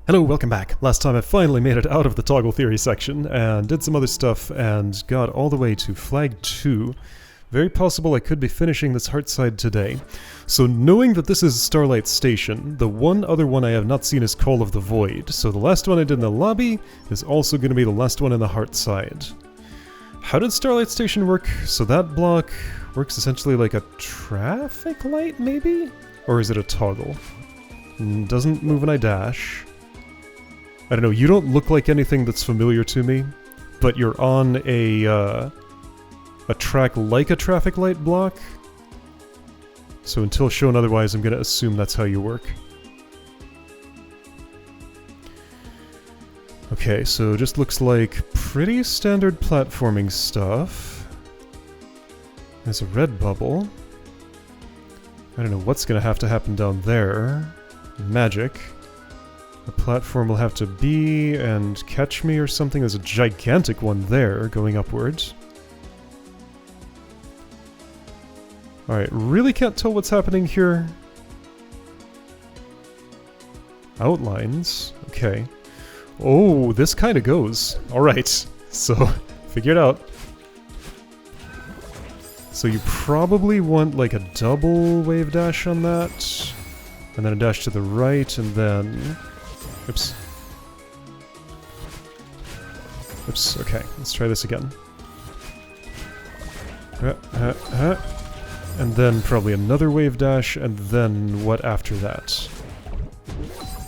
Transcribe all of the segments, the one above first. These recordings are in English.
Hello, welcome back. Last time I finally made it out of the toggle theory section and did some other stuff and got all the way to flag 2. Very possible I could be finishing this Heartside today. So knowing that this is Starlight Station, the one other one I have not seen is Call of the Void. So the last one I did in the lobby is also going to be the last one in the Heartside. How did Starlight Station work? So that block works essentially like a traffic light, maybe? Or is it a toggle? Doesn't move when I dash. I don't know, you don't look like anything that's familiar to me, but you're on a track like a traffic light block. So until shown otherwise, I'm gonna assume that's how you work. Okay, so just looks like pretty standard platforming stuff. There's a red bubble. I don't know what's gonna have to happen down there. Magic. The platform will have to be and catch me or something. There's a gigantic one there going upwards. Alright, really can't tell what's happening here. Outlines. Okay. Oh, this kind of goes. Alright, so figure it out. So you probably want like a double wave dash on that. And then a dash to the right, and then... Oops. Oops, okay, let's try this again. And then probably another wave dash, and then what after that?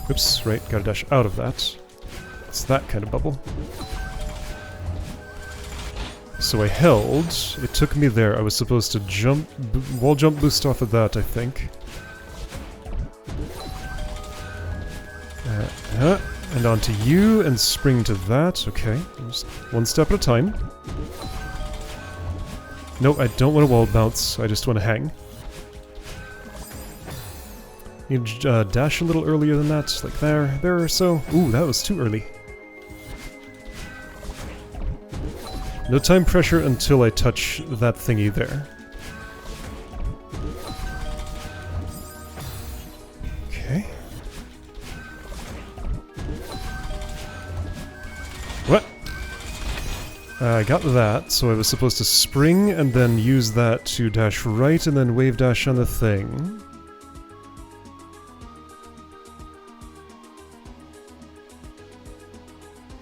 Oops, right, gotta dash out of that. It's that kind of bubble. So I held, it took me there, I was supposed to jump, wall jump boost off of that, I think. And onto you, and spring to that. Okay, just one step at a time. No, I don't want to wall bounce, I just want to hang. You dash a little earlier than that, like there or so. Ooh, that was too early. No time pressure until I touch that thingy there. Okay. What? I got that, so I was supposed to spring and then use that to dash right and then wave dash on the thing.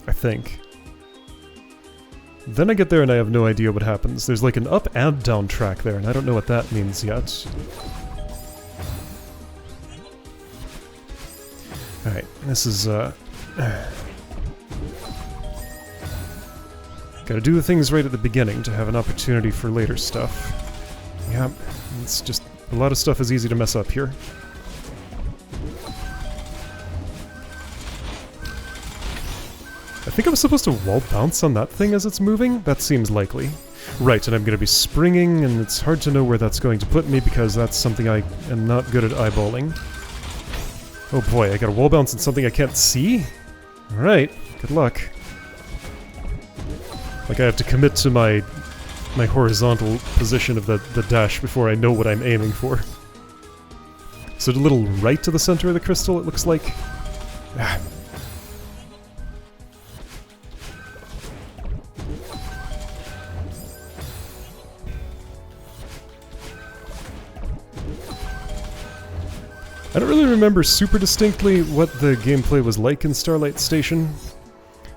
I think. Then I get there and I have no idea what happens. There's like an up and down track there, and I don't know what that means yet. Alright, this is, gotta do the things right at the beginning to have an opportunity for later stuff. Yeah, it's just... a lot of stuff is easy to mess up here. I think I was supposed to wall bounce on that thing as it's moving? That seems likely. Right, and I'm gonna be springing, and it's hard to know where that's going to put me because that's something I am not good at eyeballing. Oh boy, I got a wall bounce on something I can't see? Alright, good luck. Like I have to commit to my horizontal position of the dash before I know what I'm aiming for. So a little right to the center of the crystal, it looks like. Ah. I don't really remember super distinctly what the gameplay was like in Starlight Station.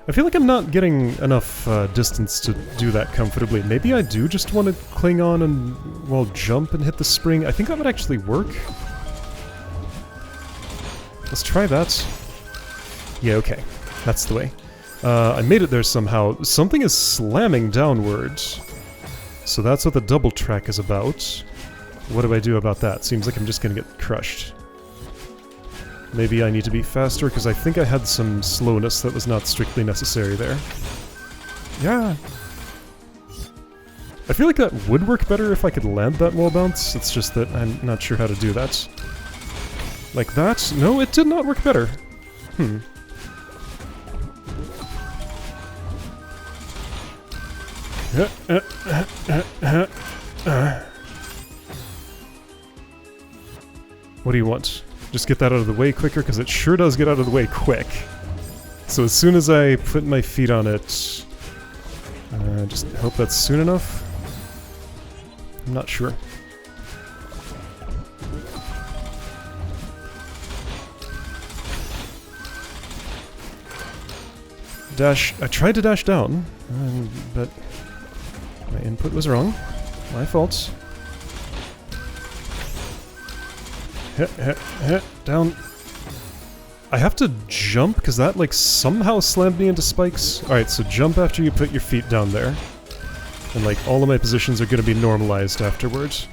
I feel like I'm not getting enough distance to do that comfortably. Maybe I do just want to cling on and, well, jump and hit the spring. I think that would actually work. Let's try that. Yeah, okay. That's the way. I made it there somehow. Something is slamming downwards. So that's what the double track is about. What do I do about that? Seems like I'm just gonna get crushed. Maybe I need to be faster, because I think I had some slowness that was not strictly necessary there. Yeah! I feel like that would work better if I could land that wall bounce, it's just that I'm not sure how to do that. Like that? No, it did not work better. What do you want? Just get that out of the way quicker, because it sure does get out of the way quick. So as soon as I put my feet on it, just hope that's soon enough. I'm not sure. Dash. I tried to dash down, but my input was wrong. My fault. Down. I have to jump because that like somehow slammed me into spikes. Alright, so jump after you put your feet down there. And like all of my positions are going to be normalized afterwards.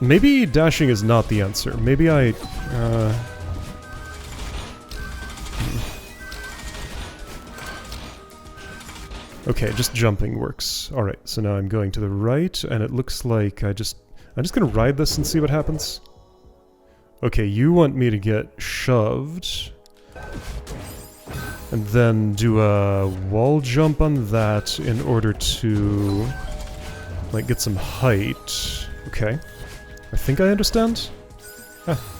Maybe dashing is not the answer. Maybe I... Okay, just jumping works. Alright, so now I'm going to the right, and it looks like I'm just gonna ride this and see what happens. Okay, you want me to get shoved. And then do a wall jump on that in order to... like, get some height. Okay. I think I understand. Ah.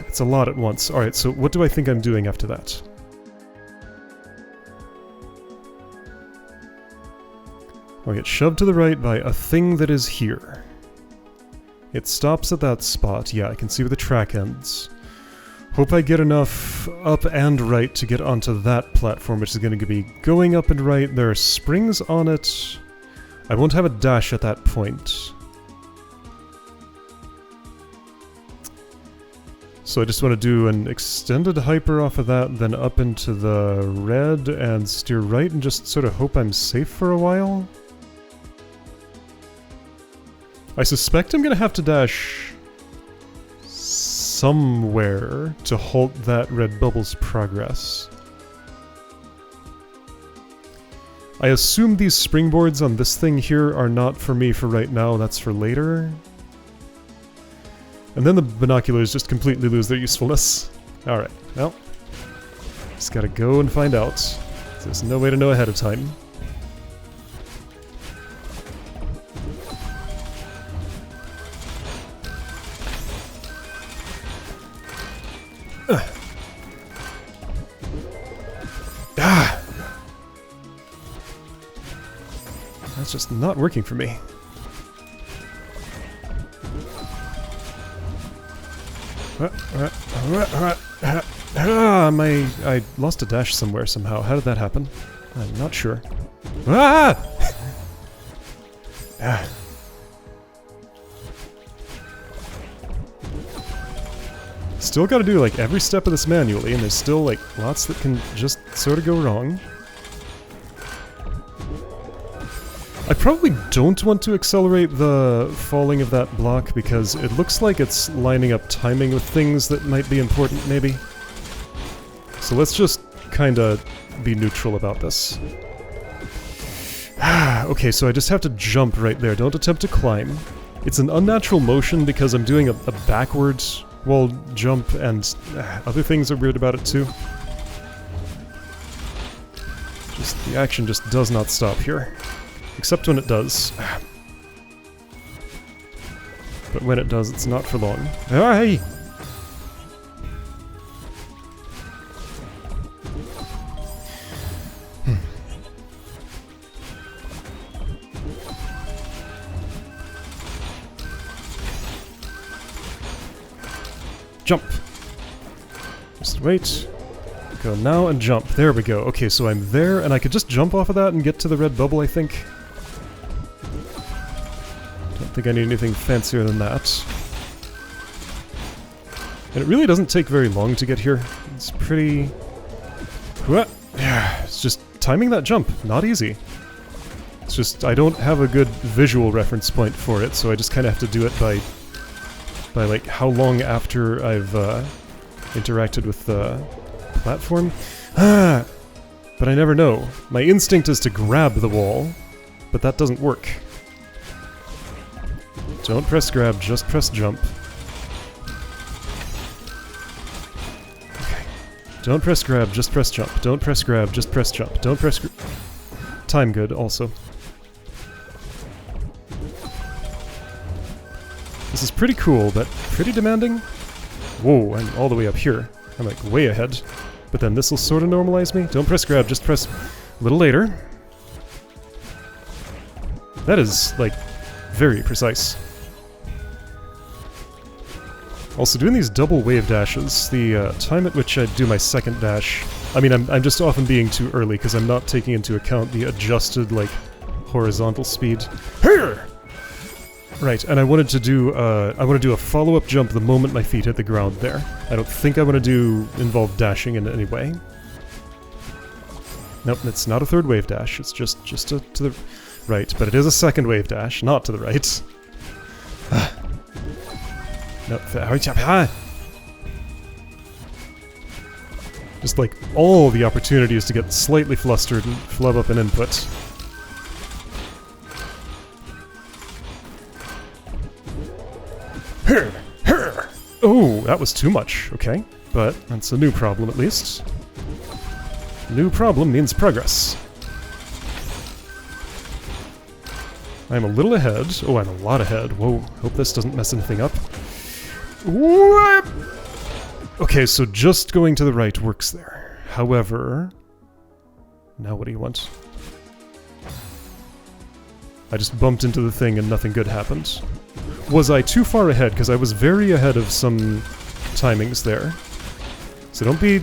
It's a lot at once. Alright, so what do I think I'm doing after that? I'll get shoved to the right by a thing that is here. It stops at that spot. Yeah, I can see where the track ends. Hope I get enough up and right to get onto that platform, which is going to be going up and right. There are springs on it. I won't have a dash at that point. So I just want to do an extended hyper off of that, then up into the red and steer right and just sort of hope I'm safe for a while. I suspect I'm going to have to dash somewhere to halt that red bubble's progress. I assume these springboards on this thing here are not for me for right now, that's for later. And then the binoculars just completely lose their usefulness. Alright, well, just gotta go and find out. There's no way to know ahead of time. That's just not working for me. I lost a dash somewhere somehow. How did that happen? I'm not sure. Ah! Still gotta do like every step of this manually, and there's still like lots that can just sort of go wrong. I probably don't want to accelerate the falling of that block because it looks like it's lining up timing with things that might be important, maybe. So let's just kinda be neutral about this. Okay, so I just have to jump right there. Don't attempt to climb. It's an unnatural motion because I'm doing a backwards wall jump and other things are weird about it too. Just the action just does not stop here. Except when it does. But when it does, it's not for long. Hey! Jump! Just wait. Go now and jump. There we go. Okay, so I'm there, and I could just jump off of that and get to the red bubble, I think. Don't think I need anything fancier than that. And it really doesn't take very long to get here. It's pretty... It's just timing that jump. Not easy. It's just, I don't have a good visual reference point for it, so I just kind of have to do it by like how long after I've interacted with the platform. But I never know. My instinct is to grab the wall, but that doesn't work. Don't press grab, just press jump. Don't press grab, just press jump. Don't press grab, just press jump. Don't press time good, also. This is pretty cool, but pretty demanding. Whoa, I'm all the way up here. I'm like way ahead. But then this will sort of normalize me. Don't press grab, just press a little later. That is, like, very precise. Also, doing these double wave dashes, the time at which I do my second dash... I mean, I'm just often being too early because I'm not taking into account the adjusted, like, horizontal speed. Here! Right, and I wanted to do a follow-up jump the moment my feet hit the ground there. I don't think I want to involve dashing in any way. Nope, it's not a third wave dash, it's just to the right, but it is a second wave dash, not to the right. No, just like all the opportunities to get slightly flustered and flub up an input. Oh, that was too much, okay. But that's a new problem at least. New problem means progress. I'm a little ahead. Oh, I'm a lot ahead. Whoa, hope this doesn't mess anything up. Whoop! Okay, so just going to the right works there. However... Now what do you want? I just bumped into the thing and nothing good happened. Was I too far ahead? Because I was very ahead of some timings there. So don't be...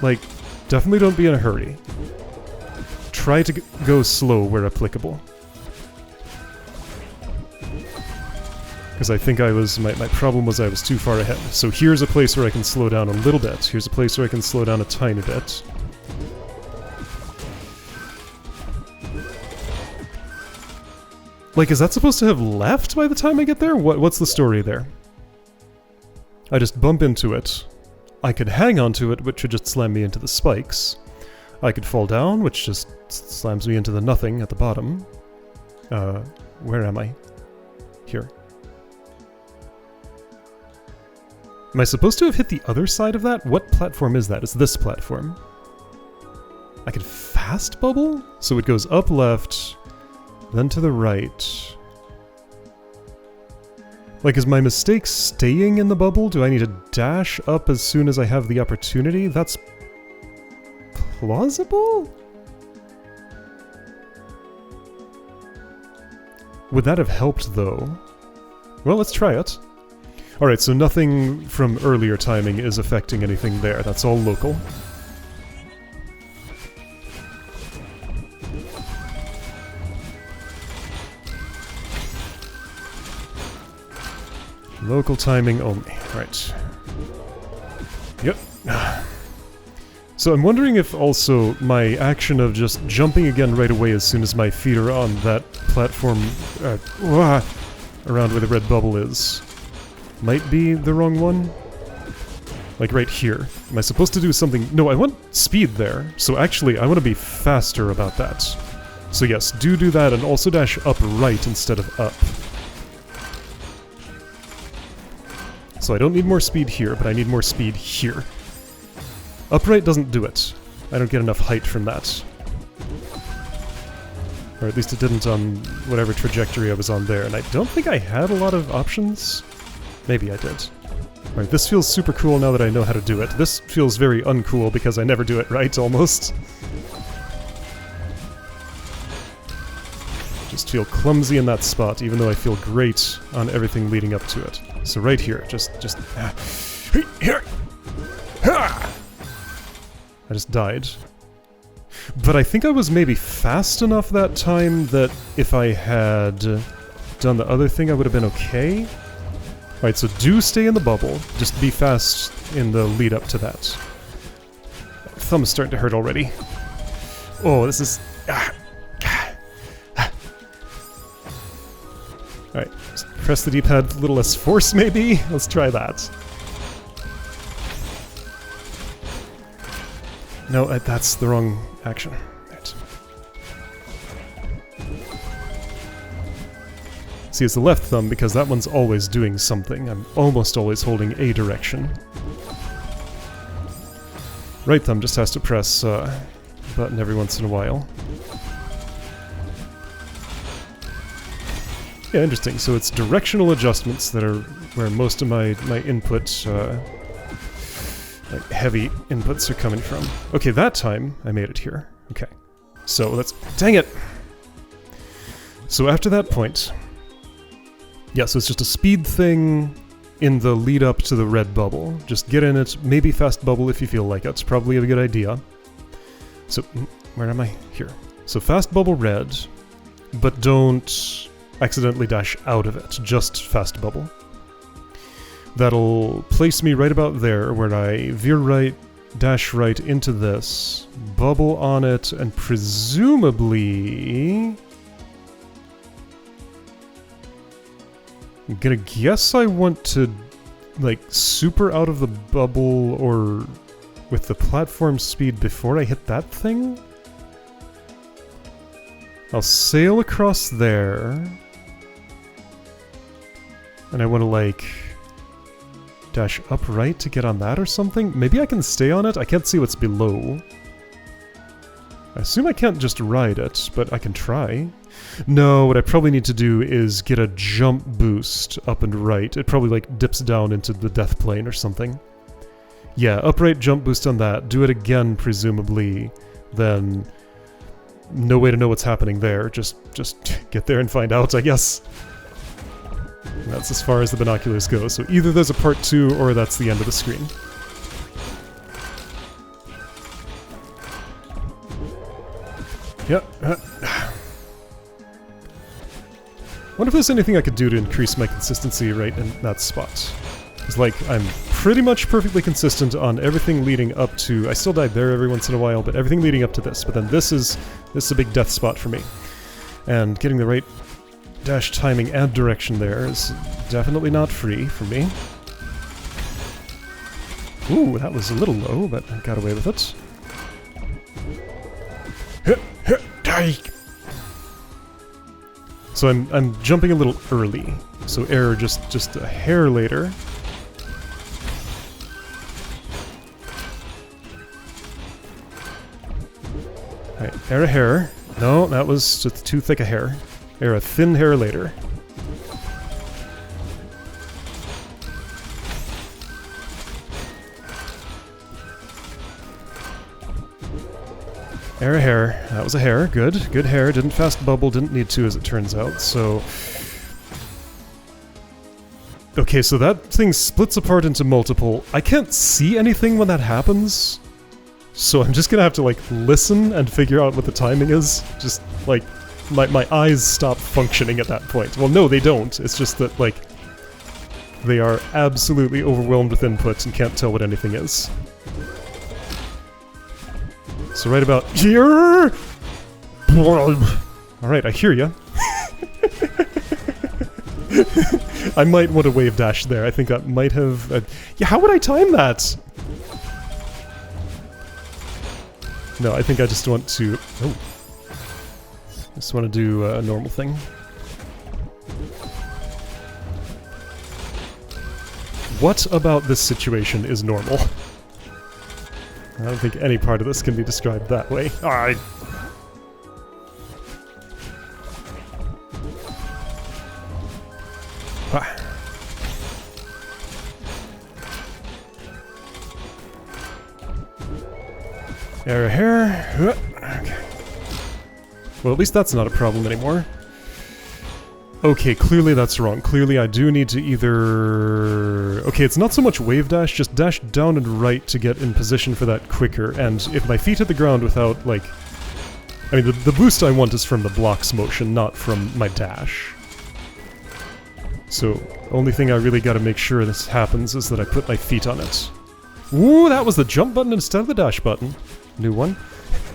like, definitely don't be in a hurry. Try to go slow where applicable. Because I think I was... my problem was I was too far ahead. So here's a place where I can slow down a little bit. Here's a place where I can slow down a tiny bit. Like, is that supposed to have left by the time I get there? What's the story there? I just bump into it. I could hang onto it, which would just slam me into the spikes. I could fall down, which just slams me into the nothing at the bottom. Where am I? Here. Am I supposed to have hit the other side of that? What platform is that? It's this platform. I could fast bubble? So it goes up left... then to the right. Like, is my mistake staying in the bubble? Do I need to dash up as soon as I have the opportunity? That's... plausible? Would that have helped, though? Well, let's try it. Alright, so nothing from earlier timing is affecting anything there. That's all local. Local timing only. Right. Yep. So I'm wondering if also my action of just jumping again right away as soon as my feet are on that platform around where the red bubble is might be the wrong one. Like right here. Am I supposed to do something? No, I want speed there. So actually, I want to be faster about that. So yes, do that and also dash up right instead of up. So I don't need more speed here, but I need more speed here. Upright doesn't do it. I don't get enough height from that. Or at least it didn't on whatever trajectory I was on there, and I don't think I had a lot of options. Maybe I did. Alright, this feels super cool now that I know how to do it. This feels very uncool because I never do it right, almost. Just feel clumsy in that spot, even though I feel great on everything leading up to it. So right here, just here. I just died. But I think I was maybe fast enough that time that if I had done the other thing, I would have been okay. Alright, so do stay in the bubble. Just be fast in the lead up to that. Thumb is starting to hurt already. Oh, this is... Alright, press the D-pad a little less force, maybe? Let's try that. No, that's the wrong action. Right. See, it's the left thumb because that one's always doing something. I'm almost always holding a direction. Right thumb just has to press button every once in a while. Yeah, interesting. So it's directional adjustments that are where most of my input, like heavy inputs are coming from. Okay, that time I made it here. Okay. So let's... Dang it! So after that point... Yeah, so it's just a speed thing in the lead up to the red bubble. Just get in it, maybe fast bubble if you feel like it. It's probably a good idea. So, where am I? Here. So fast bubble red, but don't accidentally dash out of it, just fast bubble. That'll place me right about there where I veer right, dash right into this, bubble on it, and presumably... I'm gonna guess I want to, like, super out of the bubble or with the platform speed before I hit that thing? I'll sail across there. And I want to, like, dash upright to get on that or something? Maybe I can stay on it? I can't see what's below. I assume I can't just ride it, but I can try. No, what I probably need to do is get a jump boost up and right. It probably, like, dips down into the death plane or something. Yeah, upright jump boost on that. Do it again, presumably. Then, no way to know what's happening there. Just get there and find out, I guess. And that's as far as the binoculars go. So either there's a part 2 or that's the end of the screen. Yep. Wonder if there's anything I could do to increase my consistency right in that spot. It's like, I'm pretty much perfectly consistent on everything leading up to... I still died there every once in a while, but everything leading up to this. But then this is a big death spot for me. And getting the right dash timing and direction there is definitely not free for me. Ooh, that was a little low, but I got away with it. So I'm jumping a little early, so error just a hair later. Alright, error a hair. No, that was just too thick a hair. Error a thin hair later. Error a hair. That was a hair. Good. Good hair. Didn't fast bubble. Didn't need to, as it turns out. So... Okay, so that thing splits apart into multiple. I can't see anything when that happens. So I'm just gonna have to, like, listen and figure out what the timing is. Just, like, my eyes stop functioning at that point. Well, no, they don't. It's just that, like, they are absolutely overwhelmed with input and can't tell what anything is. So right about here... Alright, I hear ya. I might want to wave dash there. I think that might have... yeah, how would I time that? No, I think I just want to... Oh. Just want to do a normal thing. What about this situation is normal? I don't think any part of this can be described that way. Alright. Error here. Okay. Well, at least that's not a problem anymore. Okay, clearly that's wrong. Clearly I do need to either... Okay, it's not so much wave dash, just dash down and right to get in position for that quicker, and if my feet hit the ground without, like... I mean, the boost I want is from the block's motion, not from my dash. So, only thing I really gotta make sure this happens is that I put my feet on it. Ooh, that was the jump button instead of the dash button. New one.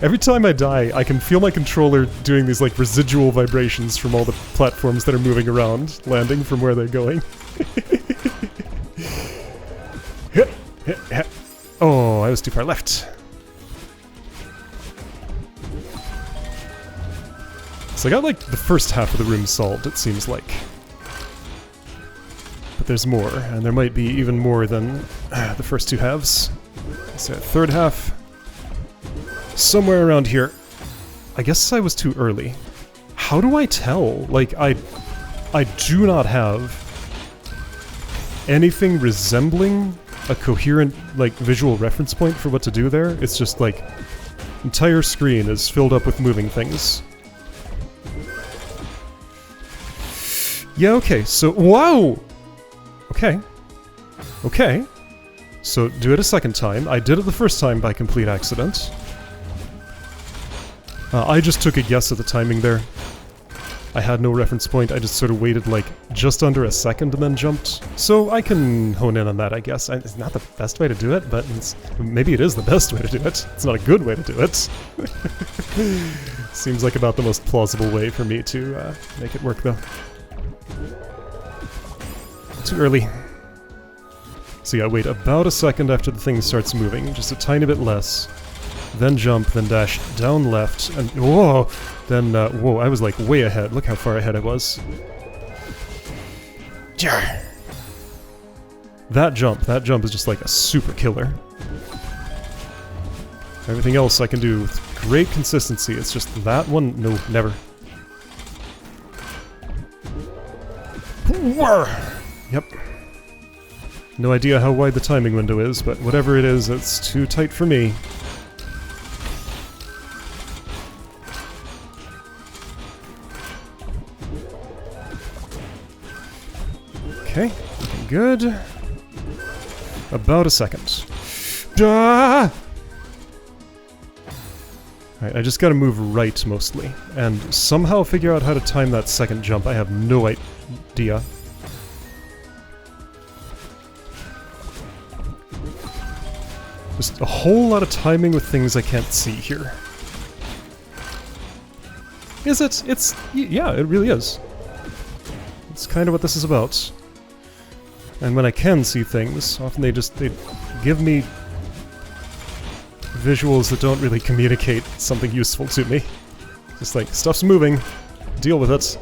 Every time I die, I can feel my controller doing these, like, residual vibrations from all the platforms that are moving around, landing from where they're going. Oh, I was too far left. So I got, like, the first half of the room solved, it seems like. But there's more, and there might be even more than the first two halves. So third half... Somewhere around here. I guess I was too early. How do I tell? Like, I do not have anything resembling a coherent, like, visual reference point for what to do there. It's just, like, entire screen is filled up with moving things. Yeah, okay, so... Wow! Okay. Okay. So, do it a second time. I did it the first time by complete accident. I just took a guess at the timing there. I had no reference point, I just sort of waited like just under a second and then jumped. So I can hone in on that, I guess. It's not the best way to do it, but maybe it is the best way to do it. It's not a good way to do it. Seems like about the most plausible way for me to make it work, though. Too early. So yeah, wait about a second after the thing starts moving, just a tiny bit less. Then jump, then dash down left, and whoa! Then, whoa, I was like way ahead. Look how far ahead I was. That jump is just like a super killer. Everything else I can do with great consistency. It's just that one, no, never. Yep. No idea how wide the timing window is, but whatever it is, it's too tight for me. Okay, looking good. About a second. Ah! Alright, I just gotta move right mostly, and somehow figure out how to time that second jump. I have no idea. Just a whole lot of timing with things I can't see here. Is it? Yeah, it really is. It's kind of what this is about. And when I can see things, often they give me visuals that don't really communicate something useful to me. Just like, stuff's moving, deal with it.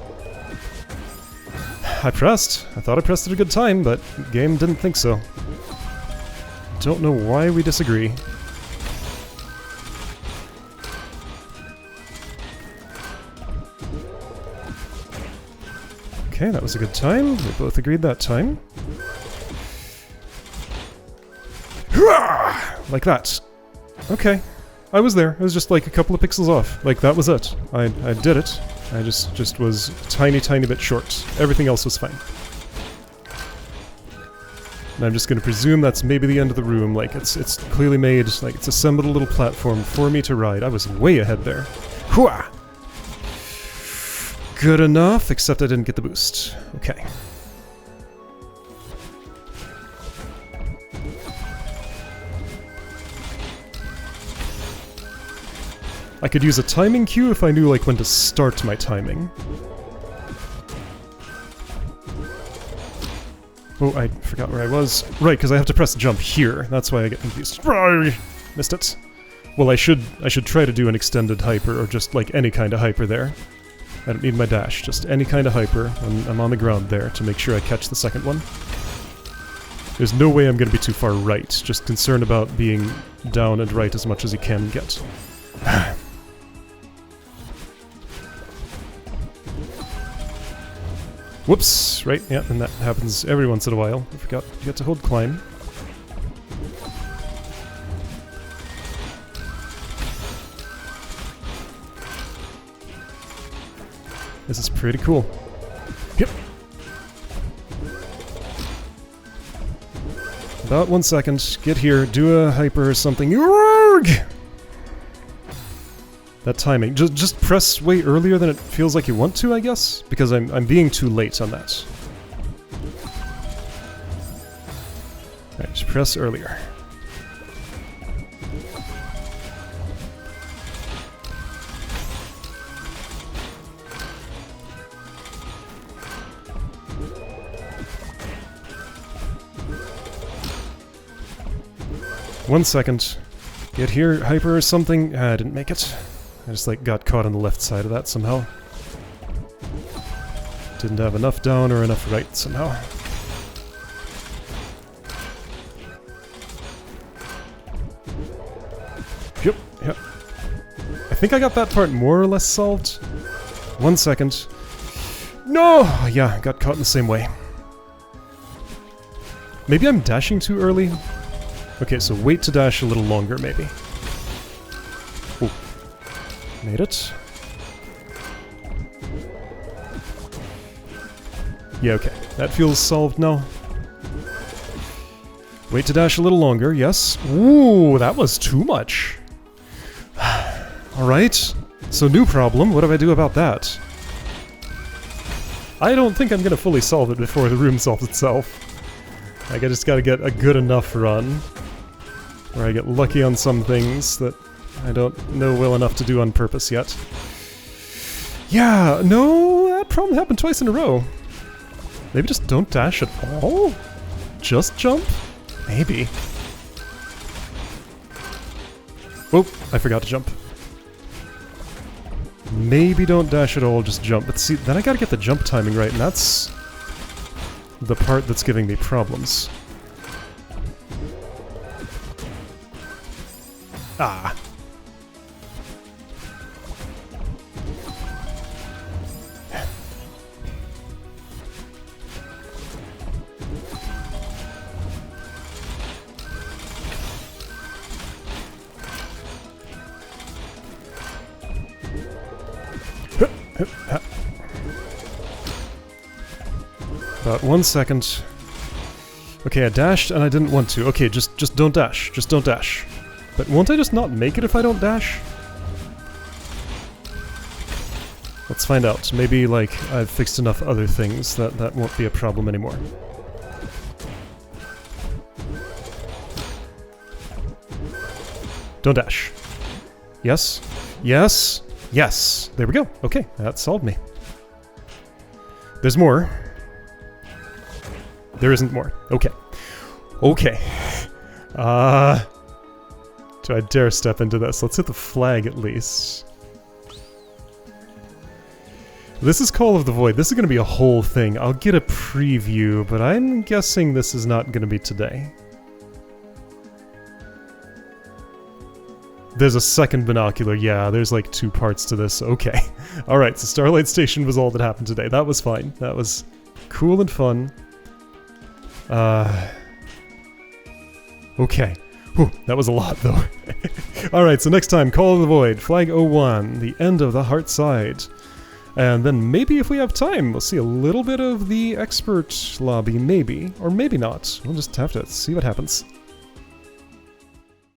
I thought I pressed at a good time, but the game didn't think so. Don't know why we disagree. Okay, that was a good time. We both agreed that time. Like that. Okay. I was there. I was just like a couple of pixels off. Like, that was it. I did it. I just was a tiny bit short. Everything else was fine. And I'm just gonna presume that's maybe the end of the room. Like, it's clearly made, like, it's assembled a little platform for me to ride. I was way ahead there. Hooah! Good enough, except I didn't get the boost. Okay. I could use a timing cue if I knew, like, when to start my timing. Oh, I forgot where I was. Right, because I have to press jump here. That's why I get confused. Missed it. Well, I should try to do an extended hyper, or just, like, any kind of hyper there. I don't need my dash, just any kind of hyper when I'm on the ground there to make sure I catch the second one. There's no way I'm going to be too far right, just concerned about being down and right as much as you can get. Whoops! Right, yeah, and that happens every once in a while. I forgot you get to hold climb. This is pretty cool. Yep. About 1 second. Get here, do a hyper or something. That timing. Just press way earlier than it feels like you want to, I guess? Because I'm being too late on that. Alright, just press earlier. One second. Get here, hyper or something. I didn't make it. I just, like, got caught on the left side of that somehow. Didn't have enough down or enough right somehow. Yep. think I got that part more or less solved. 1 second. No! Yeah, got caught in the same way. Maybe I'm dashing too early? Okay, so wait to dash a little longer, maybe. Oh. Made it. Yeah, okay. That feels solved now. Wait to dash a little longer, yes. Ooh, that was too much. Alright. So new problem, what do I do about that? I don't think I'm gonna fully solve it before the room solves itself. Like, I just gotta get a good enough run. Where I get lucky on some things that I don't know well enough to do on purpose yet. Yeah, no, that problem happened twice in a row. Maybe just don't dash at all? Just jump? Maybe. Oh, I forgot to jump. Maybe don't dash at all, just jump. But see, then I gotta get the jump timing right, and that's the part that's giving me problems. Ah. About 1 second. Okay, I dashed and I didn't want to. Okay, just don't dash. Just don't dash. But won't I just not make it if I don't dash? Let's find out. Maybe, like, I've fixed enough other things that that won't be a problem anymore. Don't dash. Yes. Yes. Yes. There we go. Okay, that solved me. There's more. There isn't more. Okay. Okay. Do I dare step into this? Let's hit the flag at least. This is Call of the Void. This is going to be a whole thing. I'll get a preview, but I'm guessing this is not going to be today. There's a second binocular. Yeah, there's like 2 parts to this. Okay. Alright, so Starlight Station was all that happened today. That was fine. That was cool and fun. Okay. Whew, that was a lot, though. Alright, so next time, Call of the Void, Flag 01, the end of the Heartside. And then maybe if we have time, we'll see a little bit of the expert lobby, maybe. Or maybe not. We'll just have to see what happens.